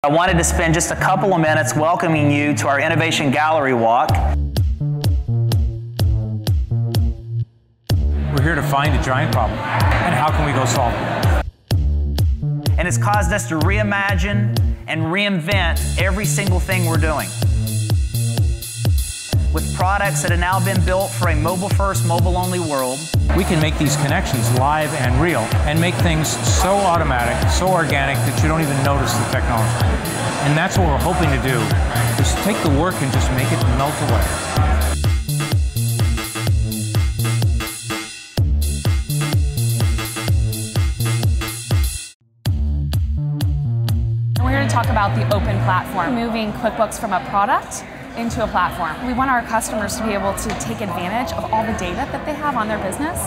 I wanted to spend just a couple of minutes welcoming you to our Innovation Gallery Walk. We're here to find a giant problem, and how can we go solve it? And it's caused us to reimagine and reinvent every single thing we're doing. With products that have now been built for a mobile-first, mobile-only world. We can make these connections live and real and make things so automatic, so organic that you don't even notice the technology. And that's what we're hoping to do, is take the work and just make it melt away. We're here to talk about the open platform, moving QuickBooks from a product into a platform. We want our customers to be able to take advantage of all the data that they have on their business,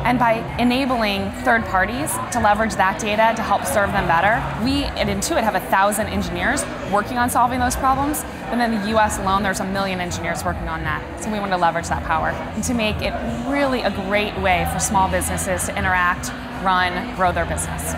and by enabling third parties to leverage that data to help serve them better. We at Intuit have 1,000 engineers working on solving those problems, and in the US alone there's 1 million engineers working on that. So we want to leverage that power and to make it really a great way for small businesses to interact, run, grow their business.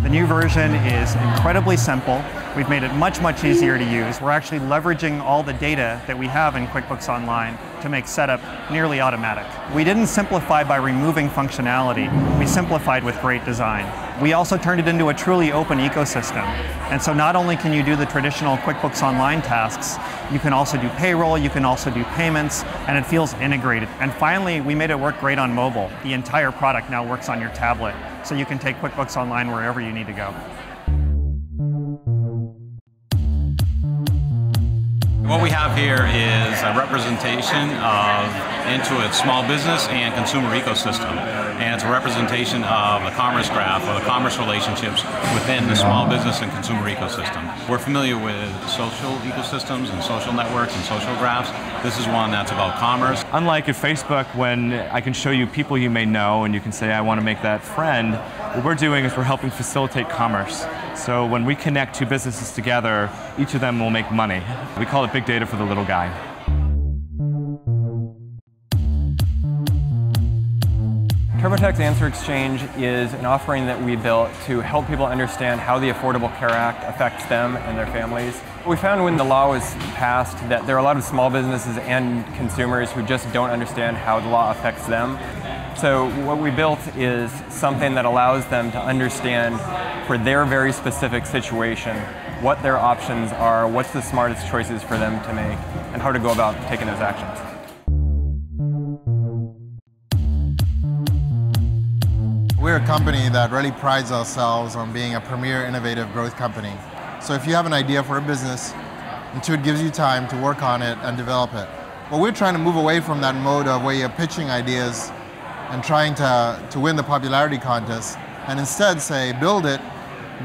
The new version is incredibly simple. We've made it much, much easier to use. We're actually leveraging all the data that we have in QuickBooks Online to make setup nearly automatic. We didn't simplify by removing functionality. We simplified with great design. We also turned it into a truly open ecosystem. And so not only can you do the traditional QuickBooks Online tasks, you can also do payroll, you can also do payments, and it feels integrated. And finally, we made it work great on mobile. The entire product now works on your tablet, so you can take QuickBooks Online wherever you need to go. What we have here is a representation of Intuit's small business and consumer ecosystem. And it's a representation of the commerce graph or the commerce relationships within the small business and consumer ecosystem. We're familiar with social ecosystems and social networks and social graphs. This is one that's about commerce. Unlike at Facebook, when I can show you people you may know and you can say, I want to make that friend, what we're doing is we're helping facilitate commerce. So when we connect two businesses together, each of them will make money. We call it big data for the little guy. TurboTax AnswerXchange is an offering that we built to help people understand how the Affordable Care Act affects them and their families. We found when the law was passed that there are a lot of small businesses and consumers who just don't understand how the law affects them. So what we built is something that allows them to understand for their very specific situation what their options are, what's the smartest choices for them to make, and how to go about taking those actions. We're a company that really prides ourselves on being a premier innovative growth company. So if you have an idea for a business, Intuit gives you time to work on it and develop it. Well, we're trying to move away from that mode of where you're pitching ideas and trying to win the popularity contest, and instead say, build it,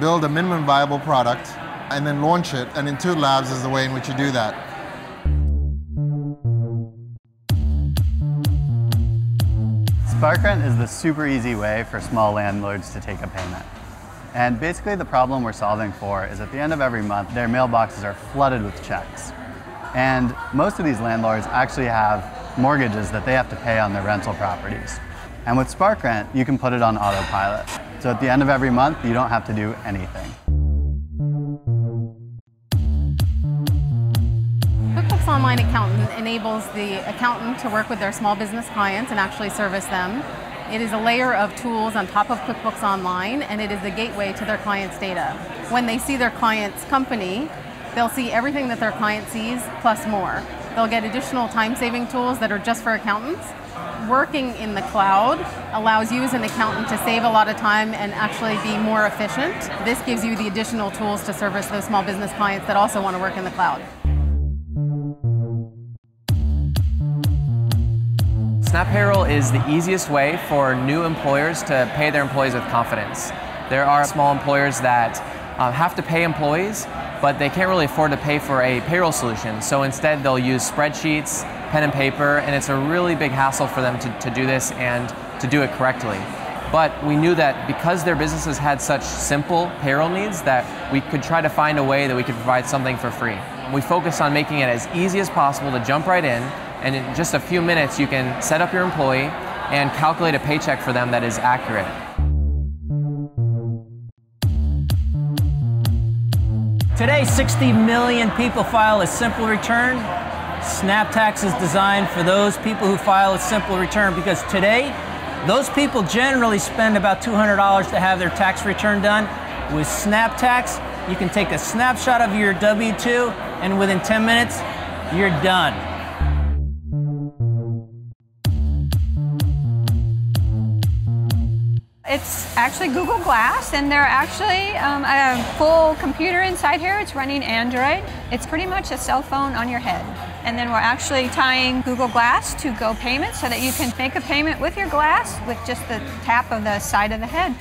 build a minimum viable product, and then launch it, and Intuit Labs is the way in which you do that. SparkRent is the super easy way for small landlords to take a payment. And basically the problem we're solving for is at the end of every month, their mailboxes are flooded with checks. And most of these landlords actually have mortgages that they have to pay on their rental properties. And with SparkRent, you can put it on autopilot. So at the end of every month, you don't have to do anything. QuickBooks Online Accountant enables the accountant to work with their small business clients and actually service them. It is a layer of tools on top of QuickBooks Online, and it is a gateway to their clients' data. When they see their client's company, they'll see everything that their client sees, plus more. They'll get additional time-saving tools that are just for accountants. Working in the cloud allows you as an accountant to save a lot of time and actually be more efficient. This gives you the additional tools to service those small business clients that also want to work in the cloud. Snap Payroll is the easiest way for new employers to pay their employees with confidence. There are small employers that have to pay employees, but they can't really afford to pay for a payroll solution. So instead they'll use spreadsheets, pen and paper, and it's a really big hassle for them to do this and to do it correctly. But we knew that because their businesses had such simple payroll needs that we could try to find a way that we could provide something for free. We focused on making it as easy as possible to jump right in, and in just a few minutes you can set up your employee and calculate a paycheck for them that is accurate. Today, 60 million people file a simple return. SnapTax is designed for those people who file a simple return because today, those people generally spend about $200 to have their tax return done. With SnapTax, you can take a snapshot of your W-2 and within 10 minutes, you're done. It's actually Google Glass, and they're actually a full computer inside here. It's running Android. It's pretty much a cell phone on your head. And then we're actually tying Google Glass to Go Payments so that you can make a payment with your glass with just the tap of the side of the head.